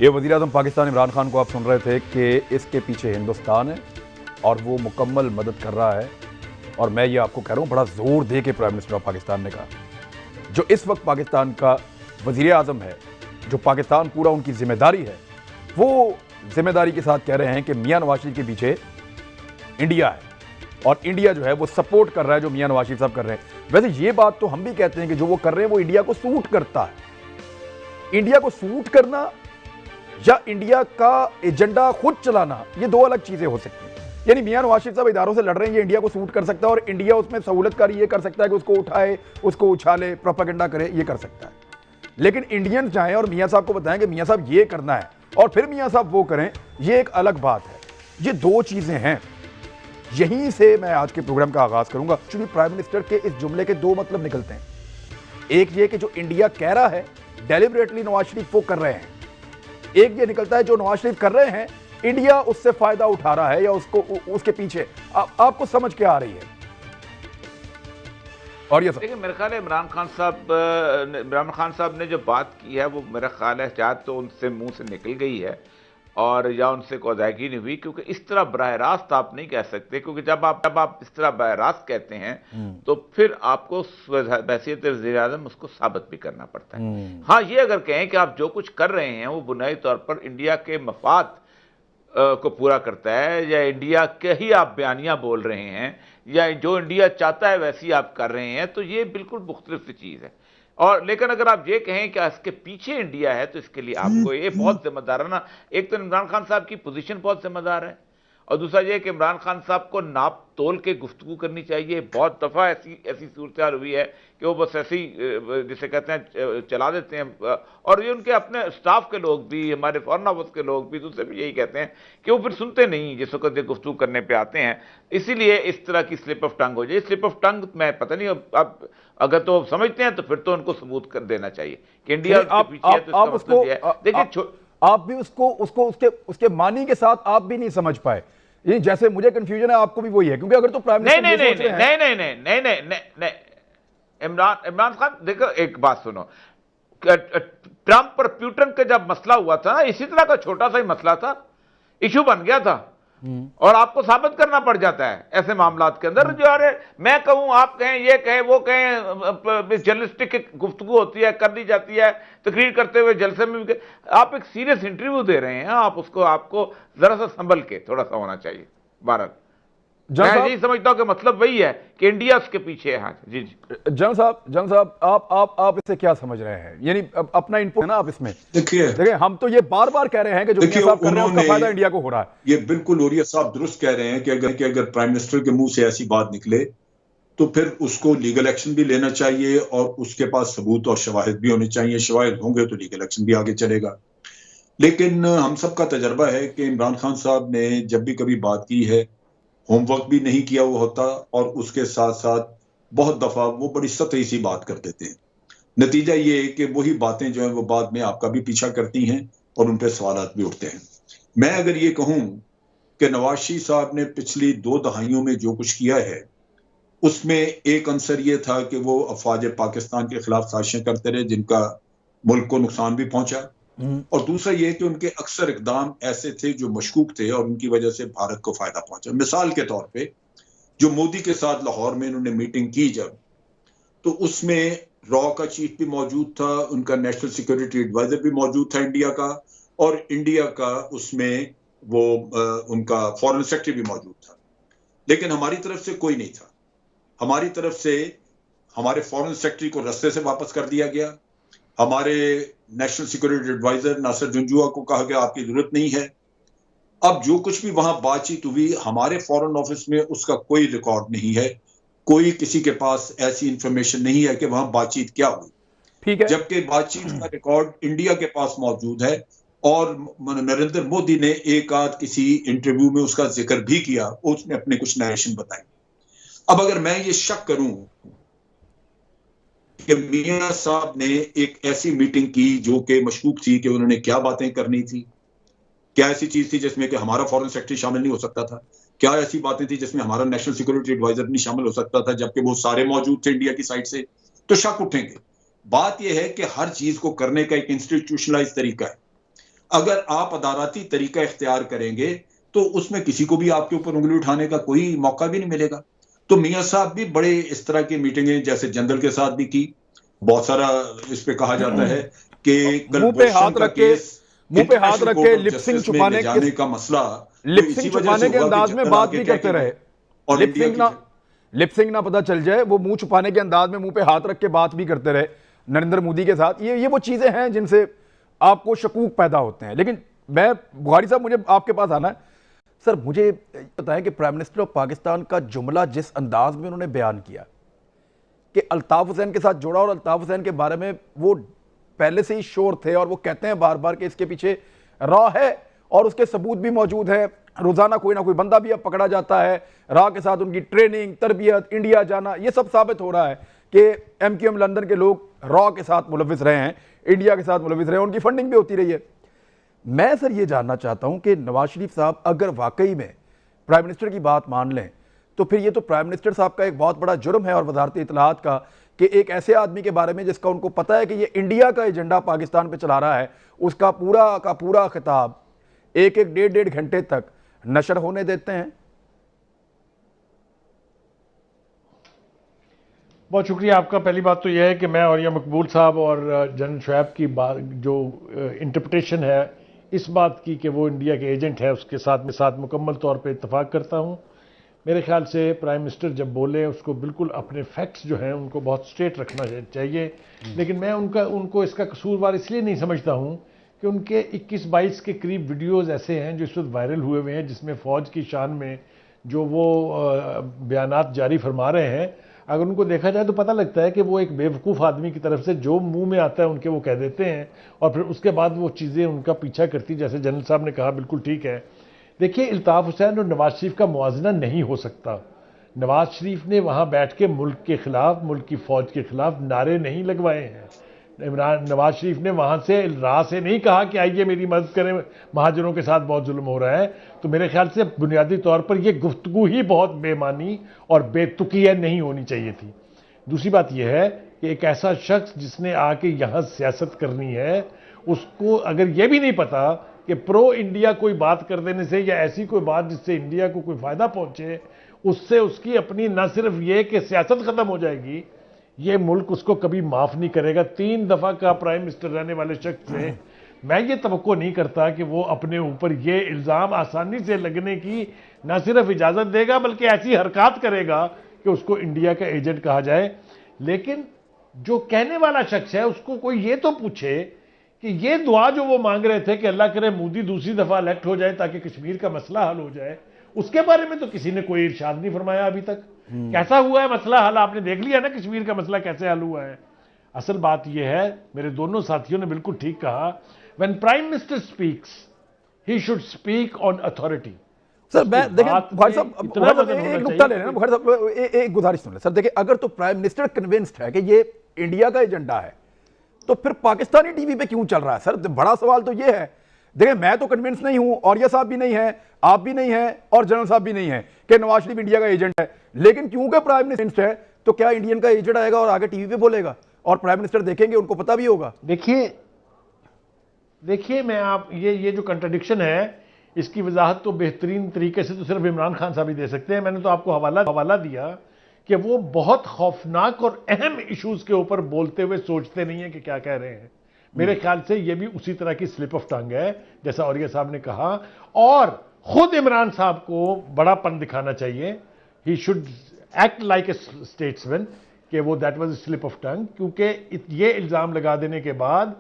ये वज़ीर-ए-आज़म पाकिस्तान इमरान खान को आप सुन रहे थे कि इसके पीछे हिंदुस्तान है और वो मुकम्मल मदद कर रहा है। और मैं ये आपको कह रहा हूँ, बड़ा ज़ोर दे के प्राइम मिनिस्टर ऑफ पाकिस्तान ने कहा, जो इस वक्त पाकिस्तान का वज़ीर-ए-आज़म है, जो पाकिस्तान पूरा उनकी जिम्मेदारी है, वो जिम्मेदारी के साथ कह रहे हैं कि मियां नवाज शरीफ के पीछे इंडिया है और इंडिया जो है वो सपोर्ट कर रहा है जो मियां नवाज शरीफ साहब कर रहे हैं। वैसे ये बात तो हम भी कहते हैं कि जो वो कर रहे हैं वो इंडिया को सूट करता है। इंडिया को सूट करना या इंडिया का एजेंडा खुद चलाना, ये दो अलग चीजें हो सकती हैं। यानी मियां नवाज शरीफ साहब इदारों से लड़ रहे हैं, ये इंडिया को सूट कर सकता है और इंडिया उसमें सहूलतकारी ये कर सकता है कि उसको उठाए, उसको उछाले, प्रोपेगेंडा करे, ये कर सकता है। लेकिन इंडियंस जाएं और मियां साहब को बताएं कि मियां साहब ये करना है और फिर मियां साहब वो करें, ये एक अलग बात है। ये दो चीजें हैं। यहीं से मैं आज के प्रोग्राम का आगाज करूंगा। एक्चुअली प्राइम मिनिस्टर के इस जुमले के दो मतलब निकलते हैं। एक ये कि जो इंडिया कह रहा है डेलिबरेटली नवाज शरीफ वो कर रहे हैं, एक ये निकलता है जो नवाज शरीफ कर रहे हैं इंडिया उससे फायदा उठा रहा है या उसको उसके पीछे आपको समझ के आ रही है। और ये देखिए, मेरे ख्याल है इमरान खान साहब ने जो बात की है वो मेरा ख्याल है शायद तो उनसे मुंह से निकल गई है और या उनसे कोई अदायगी नहीं हुई, क्योंकि इस तरह बराह रास्त आप नहीं कह सकते, क्योंकि जब आप इस तरह बराह रास्त कहते हैं तो फिर आपको हैसियत वज़ीर-ए-आज़म उसको साबित भी करना पड़ता है। हाँ, ये अगर कहें कि आप जो कुछ कर रहे हैं वो बुनियादी तौर पर इंडिया के मफाद को पूरा करता है, या इंडिया के ही आप बयानियां बोल रहे हैं, या जो इंडिया चाहता है वैसी आप कर रहे हैं, तो ये बिल्कुल मुख्तलिफ सी चीज़ है। और लेकिन अगर आप ये कहें कि इसके पीछे इंडिया है तो इसके लिए आपको ये बहुत जिम्मेदाराना, एक तो इमरान खान साहब की पोजीशन बहुत जिम्मेदार है और दूसरा ये कि इमरान खान साहब को नाप तोल के गुफ्तगू करनी चाहिए। बहुत दफ़ा ऐसी सूरत हाल हुई है कि वो बस ऐसी जिसे कहते हैं चला देते हैं, और ये उनके अपने स्टाफ के लोग भी, हमारे फॉरेन ऑफिस के लोग भी, दूसरे भी यही कहते हैं कि वो फिर सुनते नहीं जिस वक्त ये गुफ्तगू करने पे आते हैं। इसीलिए इस तरह की स्लिप ऑफ टंग हो जाए। स्लिप ऑफ टंग मैं पता नहीं, अब अगर तो समझते हैं तो फिर तो उनको सबूत कर देना चाहिए कि इंडिया के पीछे है, तो इसका मतलब ये है। देखिए, आप भी उसको उसके मानी के साथ आप भी नहीं समझ पाए। ये जैसे मुझे कंफ्यूजन है, आपको भी वही है, क्योंकि अगर तो प्राइम मिनिस्टर नहीं, इमरान खान, देखो एक बात सुनो, ट्रंप और प्यूटन का जब मसला हुआ था ना, इसी तरह का छोटा सा ही मसला था, इशू बन गया था और आपको साबित करना पड़ जाता है ऐसे मामलात के अंदर। जो अरे मैं कहूं, आप कहें, ये कहें, वो कहें, जर्नलिस्टिक गुफ्तगू होती है, कर दी जाती है, तकरीर करते हुए जलसे में भी। आप एक सीरियस इंटरव्यू दे रहे हैं, आपको जरा सा संभल के थोड़ा सा होना चाहिए। भारत मैं यही समझता हूं कि मतलब वही है कि इंडिया उसके पीछे है। हाँ जी जंग साहब आप इससे क्या समझ रहे हैं? यानी अपना इनपुट है ना आप इसमें। देखिए हम तो ये बार बार कह रहे हैं कि जो मियां साहब कर रहे हैं उसका फायदा इंडिया को हो रहा है। ये बिल्कुल ओरिया साहब दुरुस्त कह रहे हैं कि अगर प्राइम मिनिस्टर के मुंह से ऐसी बात निकले तो फिर उसको लीगल एक्शन भी लेना चाहिए और उसके पास सबूत और शवाहिद भी होने चाहिए। शवाहिद होंगे तो लीगल एक्शन भी आगे चलेगा। लेकिन हम सबका तजर्बा है कि इमरान खान साहब ने जब भी कभी बात की है, होमवर्क भी नहीं किया हुआ होता और उसके साथ साथ बहुत दफा वो बड़ी सतही सी बात कर देते हैं। नतीजा ये है कि वही बातें जो है वो बाद में आपका भी पीछा करती हैं और उन पर सवालात भी उठते हैं। मैं अगर ये कहूं कि नवाज शरीफ साहब ने पिछली 2 दहाइयों में जो कुछ किया है, उसमें एक अंसर ये था कि वो अफवाज पाकिस्तान के खिलाफ साजिशें करते रहे जिनका मुल्क को नुकसान भी पहुंचा, और दूसरा ये कि उनके अक्सर इकदाम ऐसे थे जो मशकूक थे और उनकी वजह से भारत को फायदा पहुंचा। मिसाल के तौर पे जो मोदी के साथ लाहौर में इन्होंने मीटिंग की जब, तो उसमें रॉ का चीफ भी मौजूद था, उनका नेशनल सिक्योरिटी एडवाइजर भी मौजूद था इंडिया का, और इंडिया का उसमें वो उनका फॉरेन सेक्रेटरी भी मौजूद था। लेकिन हमारी तरफ से कोई नहीं था। हमारी तरफ से हमारे फॉरेन सेक्रेटरी को रास्ते से वापस कर दिया गया। हमारे national security adviser Nasir Janjua को कहा गया आपकी जरूरत नहीं है। अब जो कुछ भी वहां बातचीत हुई, हमारे फॉरेन ऑफिस में उसका कोई रिकॉर्ड नहीं है, कोई किसी के पास ऐसी इंफॉर्मेशन नहीं है कि वहां बातचीत क्या हुई। ठीक है, जबकि बातचीत का रिकॉर्ड इंडिया के पास मौजूद है और नरेंद्र मोदी ने एक आध किसी इंटरव्यू में उसका जिक्र भी किया, उसने अपने कुछ नरेशन बताई। अब अगर मैं ये शक करूं कि मियां साहब ने एक ऐसी मीटिंग की जो कि मशकूक थी कि उन्होंने क्या बातें करनी थी, क्या ऐसी चीज थी जिसमें कि हमारा फॉरेन सेक्रेटरी शामिल नहीं हो सकता था, क्या ऐसी बातें थी जिसमें हमारा नेशनल सिक्योरिटी एडवाइजर नहीं शामिल हो सकता था, जबकि वो सारे मौजूद थे इंडिया की साइड से, तो शक उठेंगे। बात यह है कि हर चीज को करने का एक इंस्टीट्यूशनलाइज तरीका है अगर आप अदालती तरीका इख्तियार करेंगे तो उसमें किसी को भी आपके ऊपर उंगली उठाने का कोई मौका भी नहीं मिलेगा। तो मियां साहब भी बड़े इस तरह की मीटिंगें जैसे जनरल के साथ भी की, बहुत सारा इस पे कहा जाता है कि मुंह पे हाथ रख के लिपसिंग छुपाने का मसला, लिपसिंग छुपाने के अंदाज में बात भी करते रहे, और लिपसिंग ना पता चल जाए, वो मुंह छुपाने के अंदाज में मुंह पे हाथ रख के बात भी करते रहे नरेंद्र मोदी के साथ। ये वो चीजें हैं जिनसे आपको शकूक पैदा होते हैं। लेकिन मैं बुखारी साहब, मुझे आपके पास आना है सर। मुझे बताएं कि प्राइम मिनिस्टर ऑफ पाकिस्तान का जुमला जिस अंदाज में उन्होंने बयान किया कि अल्ताफ हुसैन के साथ जोड़ा, और अल्ताफ हुसैन के बारे में वो पहले से ही श्योर थे और वो कहते हैं बार बार कि इसके पीछे रॉ है और उसके सबूत भी मौजूद है। रोजाना कोई ना कोई बंदा भी अब पकड़ा जाता है, रॉ के साथ उनकी ट्रेनिंग, तरबियत, इंडिया जाना, ये सब साबित हो रहा है कि MQM लंदन के लोग रॉ के साथ मुलविस रहे हैं, इंडिया के साथ मुलविस रहे हैं, उनकी फंडिंग भी होती रही है। मैं सर ये जानना चाहता हूं कि नवाज शरीफ साहब अगर वाकई में प्राइम मिनिस्टर की बात मान लें तो फिर ये तो प्राइम मिनिस्टर साहब का एक बहुत बड़ा जुर्म है और वजारत इत्तलाआत का कि एक ऐसे आदमी के बारे में जिसका उनको पता है कि ये इंडिया का एजेंडा पाकिस्तान पे चला रहा है, उसका पूरा का पूरा खिताब एक डेढ़ घंटे तक नशर होने देते हैं। बहुत शुक्रिया आपका। पहली बात तो यह है कि मैं और या मकबूल साहब और जनरल शुएब की बात जो इंटरप्रिटेशन है इस बात की कि वो इंडिया के एजेंट है, उसके साथ मुकम्मल तौर पे इत्तफाक करता हूँ। मेरे ख्याल से प्राइम मिनिस्टर जब बोले उसको बिल्कुल अपने फैक्ट्स जो हैं उनको बहुत स्ट्रेट रखना चाहिए। लेकिन मैं उनको इसका कसूरवार इसलिए नहीं समझता हूँ कि उनके 21-22 के करीब वीडियोज़ ऐसे हैं जो इस वक्त वायरल हुए हुए हैं, जिसमें फ़ौज की शान में जो वो बयानात जारी फरमा रहे हैं, अगर उनको देखा जाए तो पता लगता है कि वो एक बेवकूफ़ आदमी की तरफ से जो मुंह में आता है उनके वो कह देते हैं और फिर उसके बाद वो चीज़ें उनका पीछा करती। जैसे जनरल साहब ने कहा, बिल्कुल ठीक है। देखिए, अल्ताफ़ हुसैन और नवाज शरीफ का मुआजना नहीं हो सकता। नवाज शरीफ ने वहाँ बैठ के मुल्क के ख़िलाफ़, मुल्क की फ़ौज के ख़िलाफ़ नारे नहीं लगवाए हैं। नवाज शरीफ ने वहाँ से राह से नहीं कहा कि आइए मेरी मदद करें, महाजनों के साथ बहुत जुल्म हो रहा है। तो मेरे ख्याल से बुनियादी तौर पर यह गुफ्तगू ही बहुत बेमानी और बेतुकिया नहीं होनी चाहिए थी। दूसरी बात यह है कि एक ऐसा शख्स जिसने आके यहाँ सियासत करनी है, उसको अगर यह भी नहीं पता कि प्रो इंडिया कोई बात कर देने से या ऐसी कोई बात जिससे इंडिया को कोई फ़ायदा पहुँचे, उससे उसकी अपनी न सिर्फ ये कि सियासत ख़त्म हो जाएगी, ये मुल्क उसको कभी माफ़ नहीं करेगा। 3 दफ़ा का प्राइम मिनिस्टर रहने वाले शख्स से मैं ये तवक्को नहीं करता कि वो अपने ऊपर ये इल्ज़ाम आसानी से लगने की न सिर्फ इजाज़त देगा बल्कि ऐसी हरकत करेगा कि उसको इंडिया का एजेंट कहा जाए। लेकिन जो कहने वाला शख्स है उसको कोई ये तो पूछे कि ये दुआ जो वो मांग रहे थे कि अल्लाह करे मोदी दूसरी दफ़ा इलेक्ट हो जाए ताकि कश्मीर का मसला हल हो जाए, उसके बारे में तो किसी ने कोई इरशाद नहीं फरमाया अभी तक। कैसा हुआ है मसला हल? आपने देख लिया ना कश्मीर का मसला कैसे हल हुआ है। असल बात यह है, मेरे दोनों साथियों ने बिल्कुल ठीक कहा, when prime minister speaks he should speak on authority. Sir मैं देखिए बुखारी साहब एक नुकता ले लेना, बुखारी साहब एक गुजारिश सुन ले सर। देखिए, अगर तो प्राइम मिनिस्टर कन्विंस्ड है कि ये इंडिया का एजेंडा है तो फिर पाकिस्तानी टीवी पे क्यों चल रहा है? सर बड़ा सवाल तो ये है। देखिए, मैं तो कन्विंस नहीं हूं, और ये साहब भी नहीं है, आप भी नहीं है, और जनरल साहब भी नहीं है कि नवाज शरीफ इंडिया का एजेंट है। लेकिन क्योंकि प्राइम मिनिस्टर है तो क्या इंडियन का एजेंट आएगा और आगे टीवी पे बोलेगा और प्राइम मिनिस्टर देखेंगे, उनको पता भी होगा। देखिए मैं आप ये जो कंट्राडिक्शन है इसकी वजाहत तो बेहतरीन तरीके से तो सिर्फ इमरान खान साहब ही दे सकते हैं। मैंने तो आपको हवाला दिया कि वो बहुत खौफनाक और अहम इश्यूज के ऊपर बोलते हुए सोचते नहीं है कि क्या कह रहे हैं। मेरे ख्याल से ये भी उसी तरह की स्लिप ऑफ टंग है जैसा औरिया साहब ने कहा, और खुद इमरान साहब को बड़ापन दिखाना चाहिए। He should act like a statesman कि वो that was slip of tongue, क्योंकि ये इल्ज़ाम लगा देने के बाद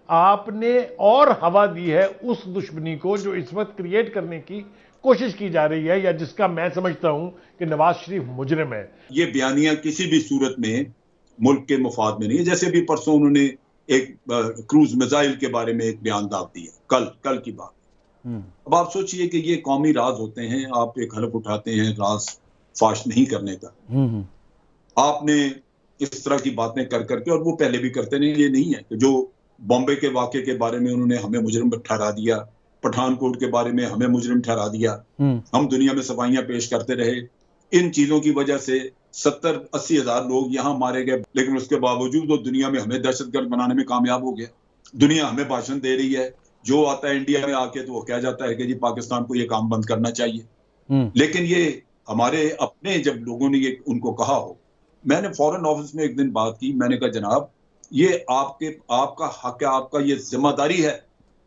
आपने और हवा दी है उस दुश्मनी को जो इस वक्त क्रिएट करने की कोशिश की जा रही है, या जिसका मैं समझता हूं कि नवाज शरीफ मुजरिम है। ये बयानियां किसी भी सूरत में मुल्क के मुफाद में नहीं है। जैसे भी परसों उन्होंने एक क्रूज मिसाइल के बारे में एक बयान दाव दिया, कल की बात। अब आप सोचिए कि ये कौमी राज होते हैं, आप एक हलफ उठाते हैं राज फाश नहीं करने का। आपने इस तरह की बातें कर करके, और वो पहले भी करते नहीं, ये नहीं है कि जो बॉम्बे के वाक़े के बारे में उन्होंने हमें मुजरिम ठहरा दिया, पठानकोट के बारे में हमें मुजरिम ठहरा दिया, हम दुनिया में सफाइयां पेश करते रहे। इन चीजों की वजह से 70-80 हज़ार लोग यहाँ मारे गए, लेकिन उसके बावजूद वो दुनिया में हमें दहशतगर्द बनाने में कामयाब हो गया। दुनिया हमें भाषण दे रही है, जो आता है इंडिया में आके तो वो कह जाता है कि जी पाकिस्तान को ये काम बंद करना चाहिए। लेकिन ये हमारे अपने जब लोगों ने ये उनको कहा हो, मैंने फॉरेन ऑफिस में एक दिन बात की, मैंने कहा जनाब ये आपका हक है, आपका ये जिम्मेदारी है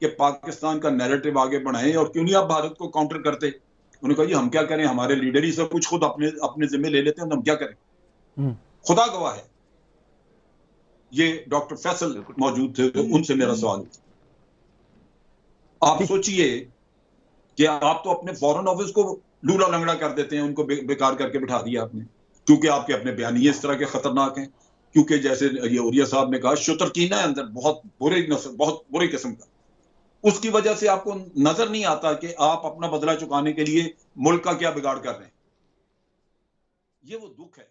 कि पाकिस्तान का नैरेटिव आगे बढ़ाएं, और क्यों नहीं आप भारत को काउंटर करते। उन्होंने कहा जी हम क्या करें, हमारे लीडर ही सब कुछ खुद अपने जिम्मे ले लेते हैं, तो हम क्या करें। खुदा गवाह है, ये डॉक्टर फैसल मौजूद थे, तो उनसे मेरा सवाल है, आप सोचिए कि आप तो अपने फॉरेन ऑफिस को लूला लंगड़ा कर देते हैं, उनको बेकार करके बिठा दिया आपने, क्योंकि आपके अपने बयानिए इस तरह के खतरनाक हैं, क्योंकि जैसे ये उरिया साहब ने कहा शुतरकीना है अंदर, बहुत बुरी किस्म का। उसकी वजह से आपको नजर नहीं आता कि आप अपना बदला चुकाने के लिए मुल्क का क्या बिगाड़ कर रहे हैं। ये वो दुख है।